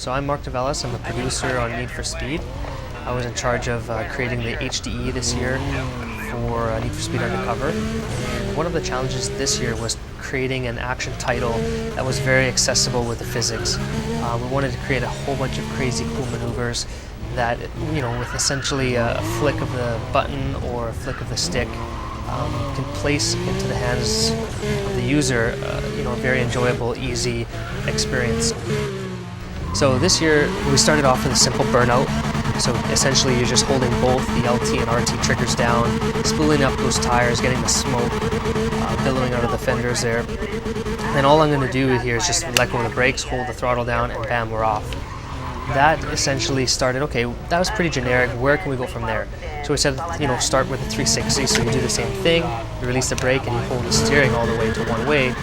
So I'm Mark Develis. I'm a producer on Need for Speed. I was in charge of creating the HDE this year for Need for Speed Undercover. And one of the challenges this year was creating an action title that was very accessible with the physics. We wanted to create a whole bunch of crazy cool maneuvers that, with essentially a flick of the button or a flick of the stick, can place into the hands of the user, a very enjoyable, easy experience. So this year we started off with a simple burnout. So essentially you're just holding both the LT and RT triggers down, spooling up those tires, getting the smoke billowing out of the fenders there. And all I'm going to do here is just let go of the brakes, hold the throttle down, and bam, we're off. That essentially started, okay, that was pretty generic, where can we go from there? So we said, start with a 360, so you do the same thing, you release the brake and you hold the steering all the way to one way.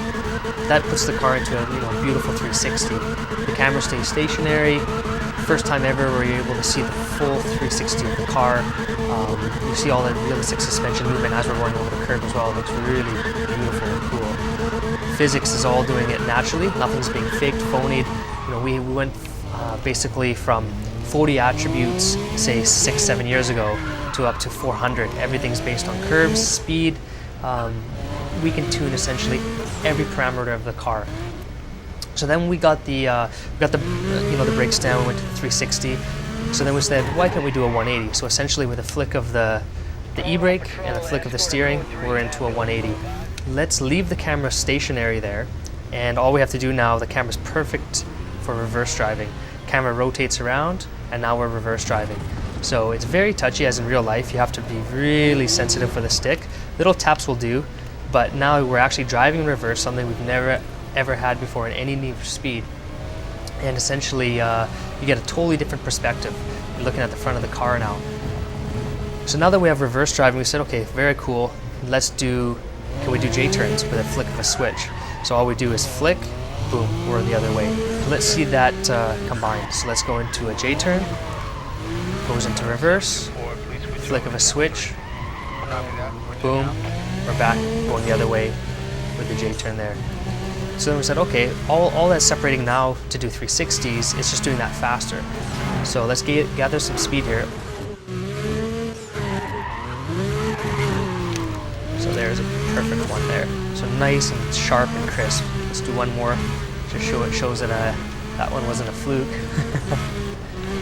That puts the car into a beautiful 360. The camera stays stationary. First time ever where you're able to see the full 360 of the car. You see all the realistic suspension movement as we're going over the curb as well. It looks really beautiful and cool. Physics is all doing it naturally. Nothing's being faked, phonied. We went basically from 40 attributes, say 6-7 years ago, to up to 400. Everything's based on curves, speed. We can tune essentially every parameter of the car. So then we got the brakes down. We went to the 360. So then we said, why can't we do a 180? So essentially, with a flick of the e-brake and a flick of the steering, we're into a 180. Let's leave the camera stationary there, and all we have to do now, the camera's perfect for reverse driving. Camera rotates around, and now we're reverse driving. So it's very touchy, as in real life. You have to be really sensitive for the stick. Little taps will do, but now we're actually driving in reverse, something we've never ever had before in any Need for Speed. And essentially, you get a totally different perspective. You're looking at the front of the car now. So now that we have reverse driving, we said, okay, very cool. Can we do J-turns with a flick of a switch? So all we do is flick, boom, we're the other way. Let's see that combined. So let's go into a J-turn, goes into reverse, flick of a switch, boom, we're back, going the other way with the J-turn there. So then we said, okay, all that's separating now to do 360s is just doing that faster. So let's gather some speed here. So there's a perfect one there. So nice and sharp and crisp. Let's do one more to show it shows that that one wasn't a fluke.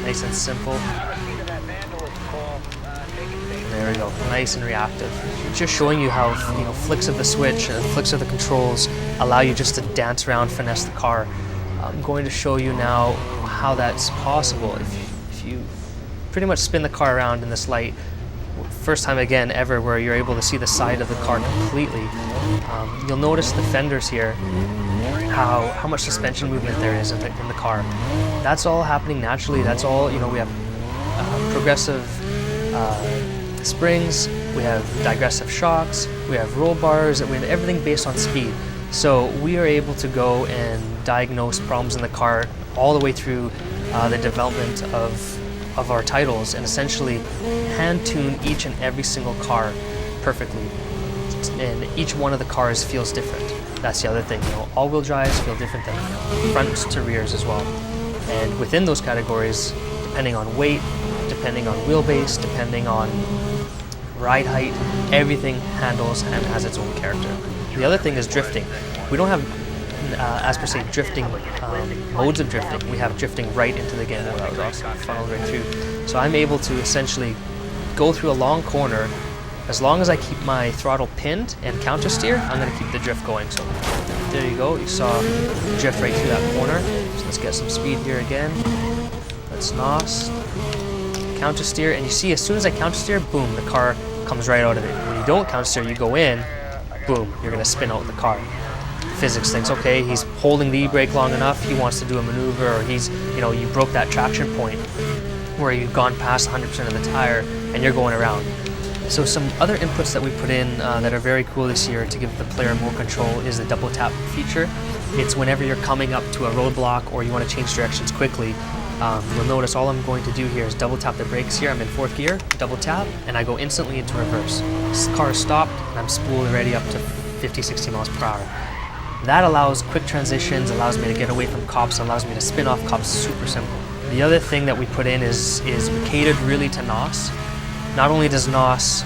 Nice and simple. There we go, nice and reactive. Just showing you how flicks of the switch and flicks of the controls allow you just to dance around, finesse the car. I'm going to show you now how that's possible. If you pretty much spin the car around in this light, first time again ever where you're able to see the side of the car completely. You'll notice the fenders here, how much suspension movement there is in the car. That's all happening naturally. That's all, we have progressive springs, we have digressive shocks, we have roll bars, we have everything based on speed. So we are able to go and diagnose problems in the car all the way through the development of our titles, and essentially hand tune each and every single car perfectly. And each one of the cars feels different. That's the other thing, all-wheel drives feel different than fronts to rears as well. And within those categories, depending on weight, depending on wheelbase, depending on ride height, everything handles and has its own character. The other thing is drifting. We don't have, as per se, drifting modes of drifting. We have drifting right into the game that was also funneled right through. So I'm able to essentially go through a long corner. As long as I keep my throttle pinned and counter steer, I'm going to keep the drift going. So there you go. You saw the drift right through that corner. So let's get some speed here again. Let's NOS. Counter steer, and you see as soon as I counter steer, boom, the car comes right out of it. When you don't counter steer, you go in, boom, you're going to spin out the car. Physics thinks, okay, he's holding the e-brake long enough, he wants to do a maneuver, or he's, you broke that traction point where you've gone past 100% of the tire and you're going around. So some other inputs that we put in that are very cool this year to give the player more control is the double tap feature. It's whenever you're coming up to a roadblock or you want to change directions quickly, you'll notice all I'm going to do here is double tap the brakes here. I'm in 4th gear, double tap, and I go instantly into reverse. This car is stopped, and I'm spooled already up to 50, 60 miles per hour. That allows quick transitions, allows me to get away from cops, allows me to spin off cops, super simple. The other thing that we put in is we catered really to NOS. Not only does NOS,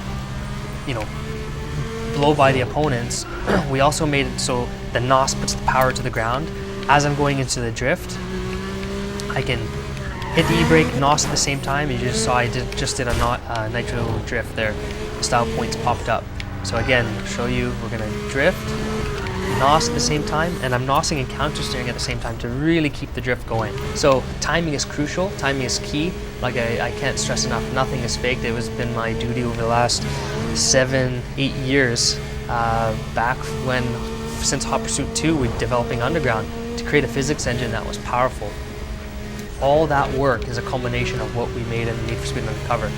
blow by the opponents, we also made it so the NOS puts the power to the ground. As I'm going into the drift, I can hit the e-brake, NOS at the same time. You just saw I just did a nitro drift there. The style points popped up. So again, show you, we're gonna drift, NOS at the same time, and I'm NOSing and counter steering at the same time to really keep the drift going. So timing is crucial, timing is key. Like I can't stress enough, nothing is faked. It has been my duty over the last 7-8 years, back when, since Hot Pursuit 2, we're developing Underground, to create a physics engine that was powerful. All that work is a culmination of what we made in Need for Speed Undercover.